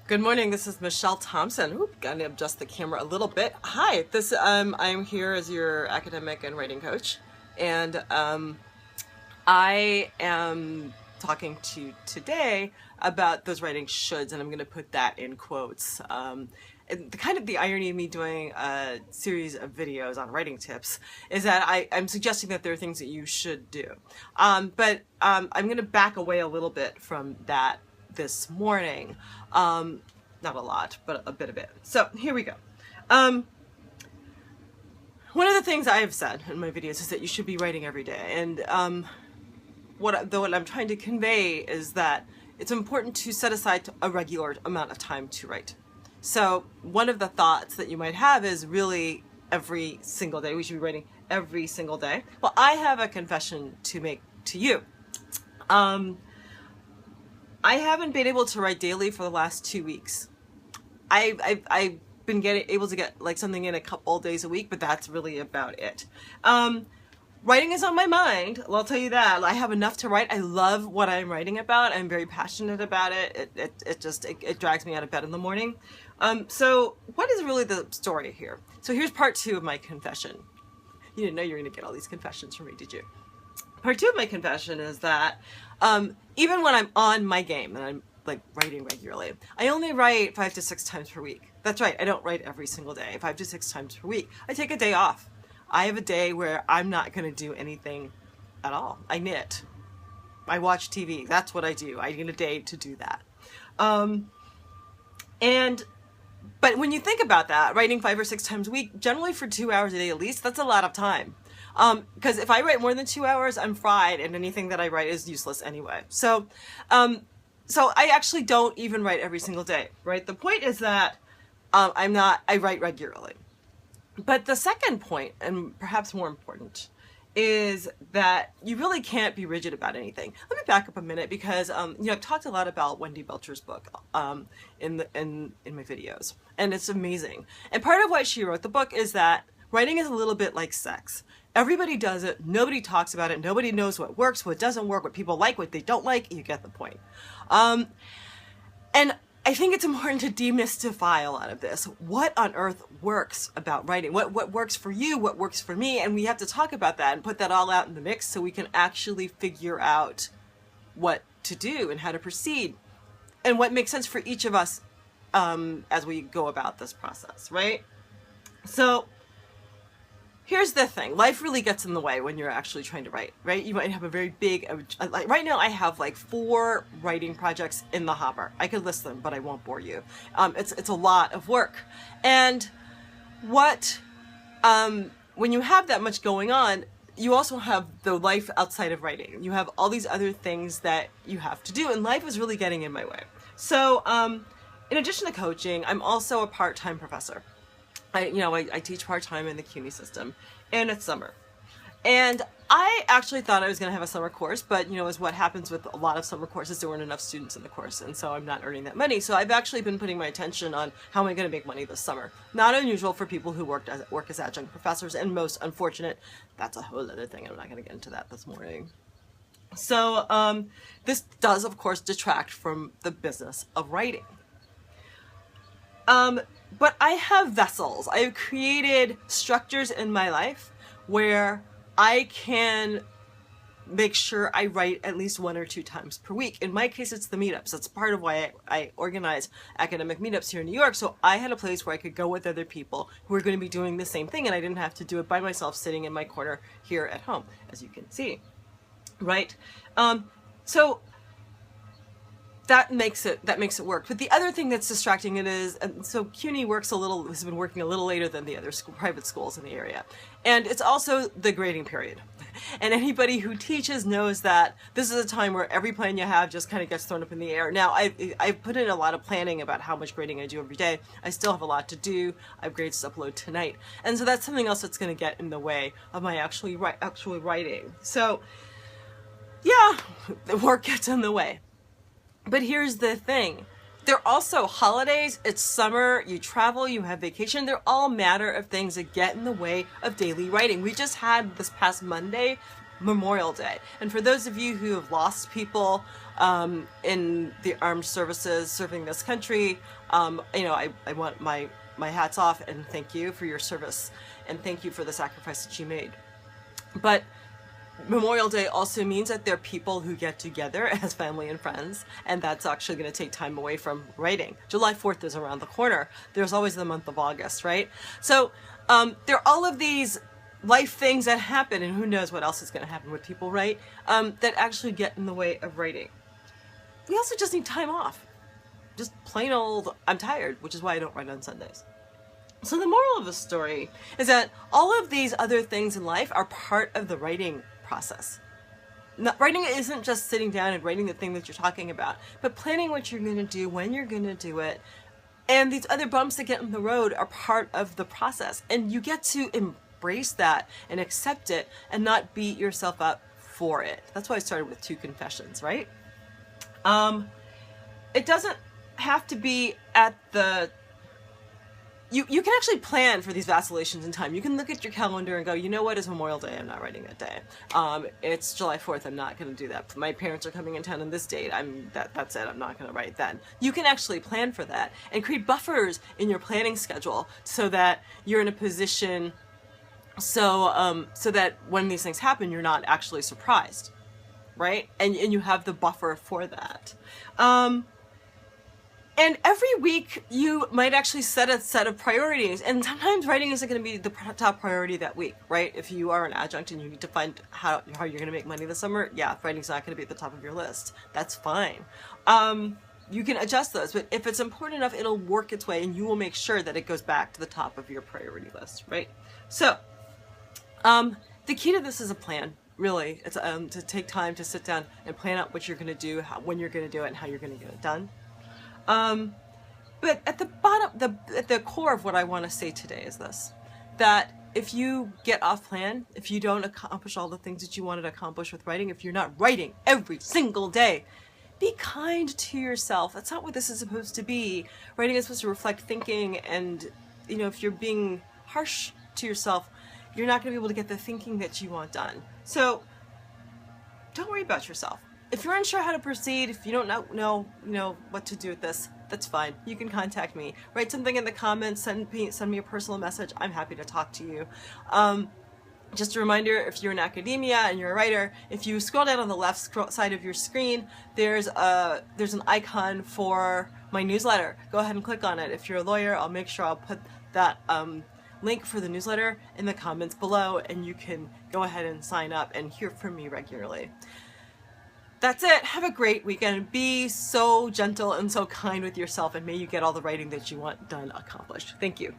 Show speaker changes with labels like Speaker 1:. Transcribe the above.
Speaker 1: Good morning. This is Michelle Thompson. Oop, gotta adjust the camera a little bit. Hi. I'm here as your academic and writing coach, and I am talking to you today about those writing shoulds, and I'm going to put that in quotes. And the irony of me doing a series of videos on writing tips is that I'm suggesting that there are things that you should do. But I'm going to back away a little bit from that this morning. Not a lot, but a bit of it. So here we go. One of the things I have said in my videos is that you should be writing every day. And what I'm trying to convey is that it's important to set aside a regular amount of time to write. So one of the thoughts that you might have is really every single day. We should be writing every single day. Well, I have a confession to make to you. I haven't been able to write daily for the last 2 weeks. I've been able to get like something in a couple days a week, but that's really about it. Writing is on my mind. Well, I'll tell you that. I have enough to write. I love what I'm writing about. I'm very passionate about it. It drags me out of bed in the morning. So what is really the story here? So here's part 2 of my confession. You didn't know you were going to get all these confessions from me, did you? Part 2 of my confession is that even when I'm on my game and I'm like writing regularly, I only write 5 to 6 times per week. That's right. I don't write every single day, 5 to 6 times per week. I take a day off. I have a day where I'm not going to do anything at all. I knit. I watch TV. That's what I do. I need a day to do that. But when you think about that, writing 5 or 6 times a week, generally for 2 hours a day at least, that's a lot of time. Because if I write more than 2 hours, I'm fried, and anything that I write is useless anyway. So I actually don't even write every single day, right? The point is that I write regularly. But the second point, and perhaps more important, is that you really can't be rigid about anything. Let me back up a minute because I've talked a lot about Wendy Belcher's book in my videos, and it's amazing. And part of why she wrote the book is that writing is a little bit like sex. Everybody does it. Nobody talks about it. Nobody knows what works, what doesn't work, what people like, what they don't like. You get the point. And I think it's important to demystify a lot of this. What on earth works about writing? What works for you? What works for me? And we have to talk about that and put that all out in the mix so we can actually figure out what to do and how to proceed and what makes sense for each of us as we go about this process, right? So here's the thing. Life really gets in the way when you're actually trying to write, right? You might have a very big, like right now I have like 4 writing projects in the hopper. I could list them, but I won't bore you. It's a lot of work. And when you have that much going on, you also have the life outside of writing. You have all these other things that you have to do, and life is really getting in my way. So in addition to coaching, I'm also a part-time professor. I teach part-time in the CUNY system, and it's summer. And I actually thought I was going to have a summer course, but as what happens with a lot of summer courses, there weren't enough students in the course, and so I'm not earning that money. So I've actually been putting my attention on how am I going to make money this summer. Not unusual for people who work as adjunct professors, and most unfortunate. That's a whole other thing. I'm not going to get into that this morning. So this does, of course, detract from the business of writing. But I have vessels. I have created structures in my life where I can make sure I write at least 1 or 2 times per week. In my case, it's the meetups. That's part of why I organize academic meetups here in New York. So I had a place where I could go with other people who were going to be doing the same thing, and I didn't have to do it by myself sitting in my corner here at home, as you can see, right? So that makes it work. But the other thing that's distracting it is, so CUNY has been working a little later than the other private schools in the area. And it's also the grading period. And anybody who teaches knows that this is a time where every plan you have just kind of gets thrown up in the air. Now, I've put in a lot of planning about how much grading I do every day. I still have a lot to do. I have grades to upload tonight. And so that's something else that's going to get in the way of my actually writing. So yeah, the work gets in the way. But here's the thing. There are also holidays, it's summer, you travel, you have vacation. They're all matter of things that get in the way of daily writing. We just had this past Monday Memorial Day. And for those of you who have lost people in the armed services serving this country, I want my hats off and thank you for your service and thank you for the sacrifice that you made. But Memorial Day also means that there are people who get together as family and friends, and that's actually going to take time away from writing. July 4th is around the corner. There's always the month of August, right? So there are all of these life things that happen, and who knows what else is going to happen with people, right? That actually get in the way of writing. We also just need time off. Just plain old, I'm tired, which is why I don't write on Sundays. So the moral of the story is that all of these other things in life are part of the writing process. Writing isn't just sitting down and writing the thing that you're talking about, but planning what you're going to do, when you're going to do it. And these other bumps that get in the road are part of the process. And you get to embrace that and accept it and not beat yourself up for it. That's why I started with 2 confessions, right? It doesn't have to be at the... You can actually plan for these vacillations in time. You can look at your calendar and go, you know what, it's Memorial Day, I'm not writing that day. It's July 4th, I'm not going to do that. My parents are coming in town on this date, that's it, I'm not going to write then. You can actually plan for that and create buffers in your planning schedule so that you're in a position so that when these things happen, you're not actually surprised, right? And you have the buffer for that. And every week you might actually set a set of priorities, and sometimes writing isn't going to be the top priority that week, right? If you are an adjunct and you need to find how you're going to make money this summer, yeah, writing's not going to be at the top of your list. That's fine. You can adjust those, but if it's important enough, it'll work its way and you will make sure that it goes back to the top of your priority list, right? So, the key to this is a plan, really. It's to take time to sit down and plan out what you're going to do, when you're going to do it, and how you're going to get it done. But at the bottom, at the core of what I want to say today is this, that if you get off plan, if you don't accomplish all the things that you wanted to accomplish with writing, if you're not writing every single day, be kind to yourself. That's not what this is supposed to be. Writing is supposed to reflect thinking, and, if you're being harsh to yourself, you're not going to be able to get the thinking that you want done. So don't worry about yourself. If you're unsure how to proceed, if you don't know what to do with this, that's fine. You can contact me. Write something in the comments, send me a personal message. I'm happy to talk to you. Just a reminder, if you're in academia and you're a writer, if you scroll down on the left side of your screen, there's an icon for my newsletter. Go ahead and click on it. If you're a lawyer, I'll make sure I'll put that link for the newsletter in the comments below, and you can go ahead and sign up and hear from me regularly. That's it. Have a great weekend. Be so gentle and so kind with yourself, and may you get all the writing that you want done accomplished. Thank you.